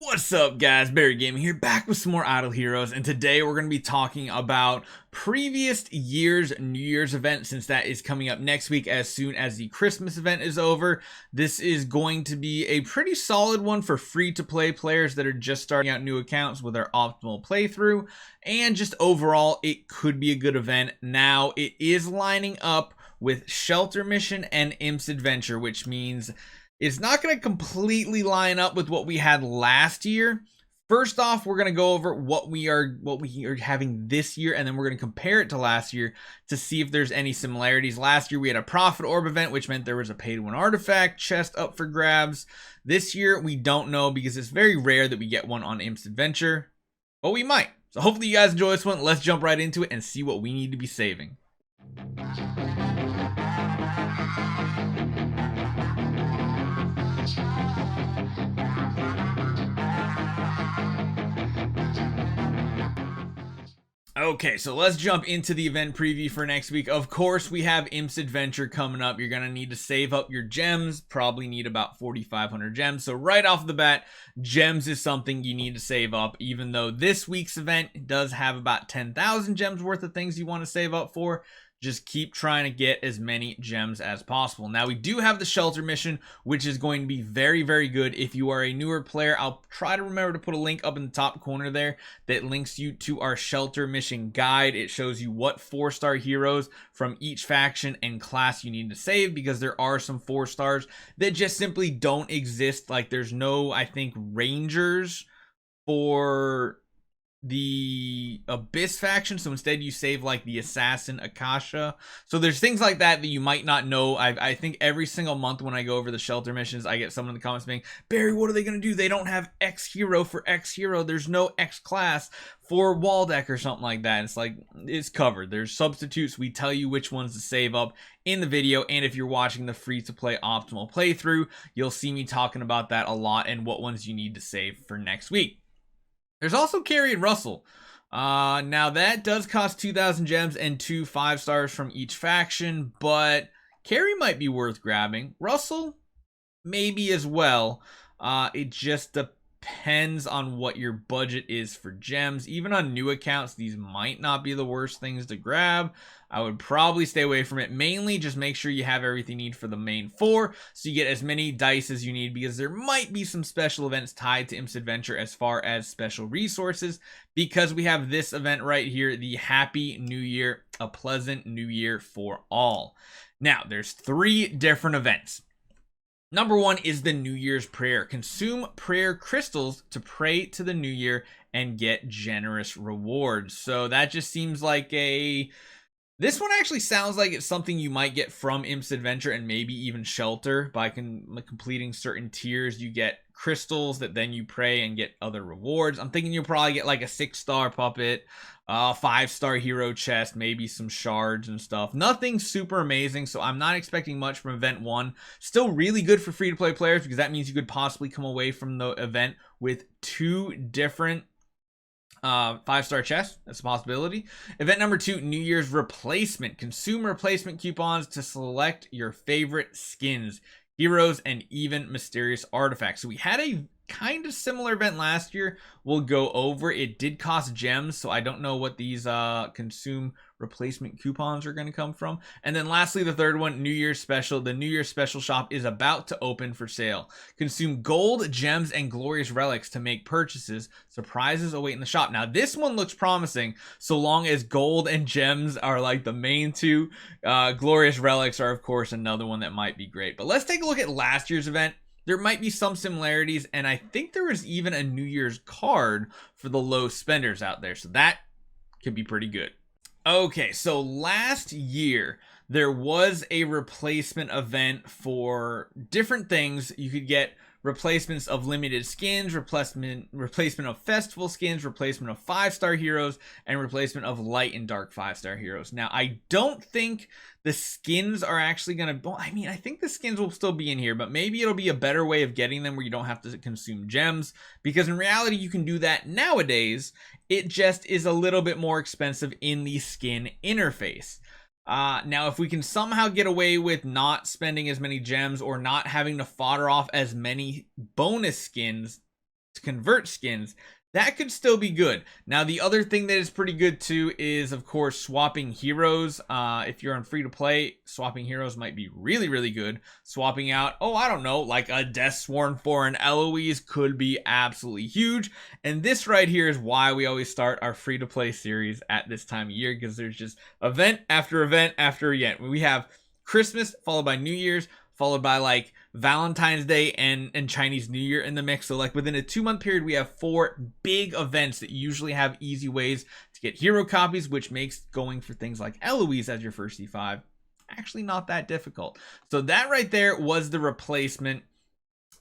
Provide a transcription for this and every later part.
What's up, guys? Barry Gaming here, back with some more Idle Heroes, and today we're going to be talking about previous year's New Year's event, since that is coming up next week as soon as the Christmas event is over. This is going to be a pretty solid one for free-to-play players that are just starting out new accounts with their optimal playthrough, and just overall, it could be a good event. Now, it is lining up with Shelter Mission and Imp's Adventure, which means it's not going to completely line up with what we had last year. First off, we're going to go over what we are having this year, and then we're going to compare it to last year to see if there's any similarities. Last year, we had a Profit Orb event, which meant there was a pay-to-win artifact chest up for grabs. This year, we don't know because it's very rare that we get one on Imp's Adventure, but we might. So hopefully you guys enjoy this one. Let's jump right into it and see what we need to be saving. Okay, so let's jump into the event preview for next week. Of course, we have Imp's Adventure coming up. You're going to need to save up your gems, probably need about 4,500 gems. So right off the bat, gems is something you need to save up, even though this week's event does have about 10,000 gems worth of things you want to save up for. Just keep trying to get as many gems as possible. Now, we do have the Shelter Mission, which is going to be very, very good if you are a newer player. I'll try to remember to put a link up in the top corner there that links you to our Shelter Mission guide. It shows you what 4-star heroes from each faction and class you need to save, because there are some 4 stars that just simply don't exist. Like, there's no, I think, Rangers for the Abyss faction, so instead you save like the Assassin Akasha. So there's things like that that you might not know. I think every single month when I go over the Shelter missions, I get someone in the comments saying, Barry, what are they going to do? They don't have X hero for X hero. There's no X class for Waldeck or something like that. It's like, it's covered. There's substitutes. We tell you which ones to save up in the video, and if you're watching the free-to-play optimal playthrough, you'll see me talking about that a lot and what ones you need to save for next week. There's also Carrie and Russell. Now that does cost 2,000 gems and 2 5-stars from each faction, but Carrie might be worth grabbing. Russell, maybe as well. It just depends on what your budget is for gems. Even on new accounts, these might not be the worst things to grab. I would probably stay away from it. Mainly just make sure you have everything you need for the main 4, so you get as many dice as you need, because there might be some special events tied to Imp's Adventure as far as special resources, because we have this event right here, the Happy New Year, a pleasant new year for all. Now, there's 3 different events. Number 1 is the New Year's Prayer. Consume prayer crystals to pray to the new year and get generous rewards. So that just seems like this one actually sounds like it's something you might get from Imp's Adventure and maybe even Shelter. By completing certain tiers, you get crystals that then you pray and get other rewards. I'm thinking you'll probably get like a 6-star puppet, 5-star hero chest, maybe some shards and stuff. Nothing super amazing, so I'm not expecting much from Event 1. Still really good for free-to-play players, because that means you could possibly come away from the event with 2 different 5-star chests. That's a possibility. Event number 2, New Year's Replacement. Consume replacement coupons to select your favorite skins, heroes, and even mysterious artifacts. So we had a kind of similar event last year. We'll go over. It did cost gems, so I don't know what these consume replacement coupons are going to come from. And then lastly, the third one, New Year's Special. The New Year's Special shop is about to open for sale. Consume gold, gems, and glorious relics to make purchases. Surprises await in the shop. Now, this one looks promising, so long as gold and gems are like the main 2. Glorious relics are, of course, another one that might be great. But let's take a look at last year's event. There might be some similarities, and I think there was even a New Year's card for the low spenders out there, so that could be pretty good. Okay, so last year, there was a replacement event for different things. You could get replacements of limited skins, replacement of festival skins, replacement of 5-star heroes, and replacement of light and dark 5-star heroes. Now, I don't think the skins are actually going to, I mean, I think the skins will still be in here, but maybe it'll be a better way of getting them where you don't have to consume gems, because in reality, you can do that nowadays. It just is a little bit more expensive in the skin interface. Now, if we can somehow get away with not spending as many gems or not having to fodder off as many bonus skins to convert skins, that could still be good. Now, the other thing that is pretty good too is, of course, swapping heroes. If you're on free to play, swapping heroes might be really, really good. Swapping out, oh, I don't know, like a Death Sworn for an Eloise could be absolutely huge. And this right here is why we always start our free to play series at this time of year, because there's just event after event after event. We have Christmas followed by New Year's, followed by like Valentine's Day and Chinese New Year in the mix. So like within a 2-month period, we have 4 big events that usually have easy ways to get hero copies, which makes going for things like Eloise as your first E5 actually not that difficult. So that right there was the replacement.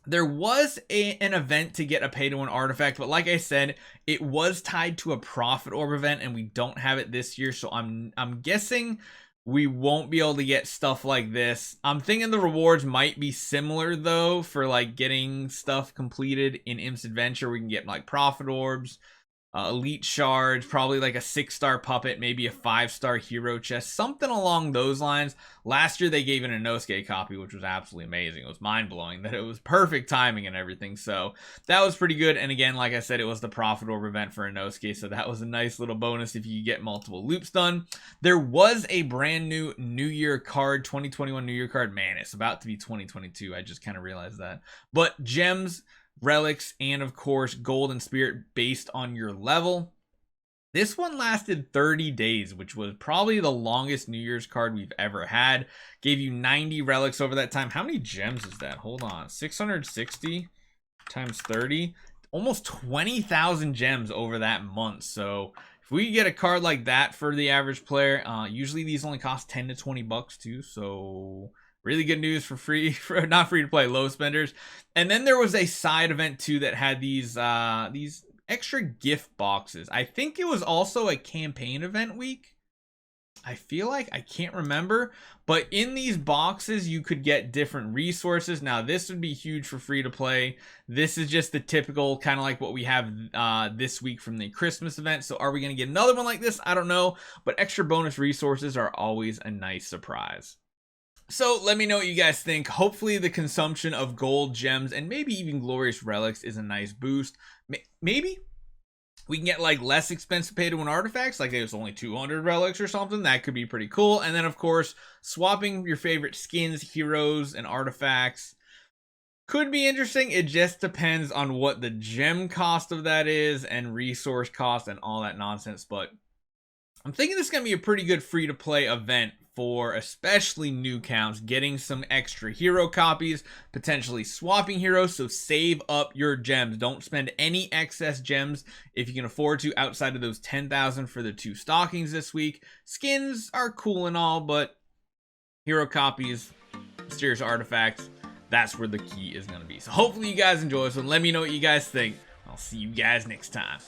There was an event to get a pay-to-win artifact, but like I said, it was tied to a profit orb event, and we don't have it this year. So I'm guessing we won't be able to get stuff like this. I'm thinking the rewards might be similar though, for like getting stuff completed in Imps Adventure. We can get like profit orbs, elite shards, probably like a 6-star puppet, maybe a 5-star hero chest, something along those lines. Last year they gave an Inosuke copy, which was absolutely amazing. It was mind-blowing that it was perfect timing and everything, so that was pretty good. And again, like I said, it was the profit orb event for Inosuke, so that was a nice little bonus if you get multiple loops done. There was a brand new New Year card, 2021 New Year card. Man, it's about to be 2022. I just kind of realized that. But gems, relics, and of course gold and spirit based on your level. This one lasted 30 days, which was probably the longest New Year's card we've ever had. Gave you 90 relics over that time. How many gems is that? Hold on, 660 times 30, almost 20,000 gems over that month. So if we get a card like that for the average player, usually these only cost 10 to 20 bucks too, so really good news for not free to play, low spenders. And then there was a side event too that had these extra gift boxes. I think it was also a campaign event week. I feel like, I can't remember, but in these boxes you could get different resources. Now this would be huge for free to play. This is just the typical kind of like what we have this week from the Christmas event. So are we going to get another one like this? I don't know, but extra bonus resources are always a nice surprise. So let me know what you guys think. Hopefully the consumption of gold, gems, and maybe even glorious relics is a nice boost. Maybe we can get like less expensive pay-to-win artifacts, like there's only 200 relics or something. That could be pretty cool. And then of course, swapping your favorite skins, heroes, and artifacts could be interesting. It just depends on what the gem cost of that is and resource cost and all that nonsense. But I'm thinking this is going to be a pretty good free-to-play event for especially new counts, getting some extra hero copies, potentially swapping heroes. So save up your gems. Don't spend any excess gems if you can afford to, outside of those 10,000 for the 2 stockings this week. Skins are cool and all, but hero copies, mysterious artifacts, that's where the key is going to be. So hopefully you guys enjoy this one. Let me know what you guys think. I'll see you guys next time.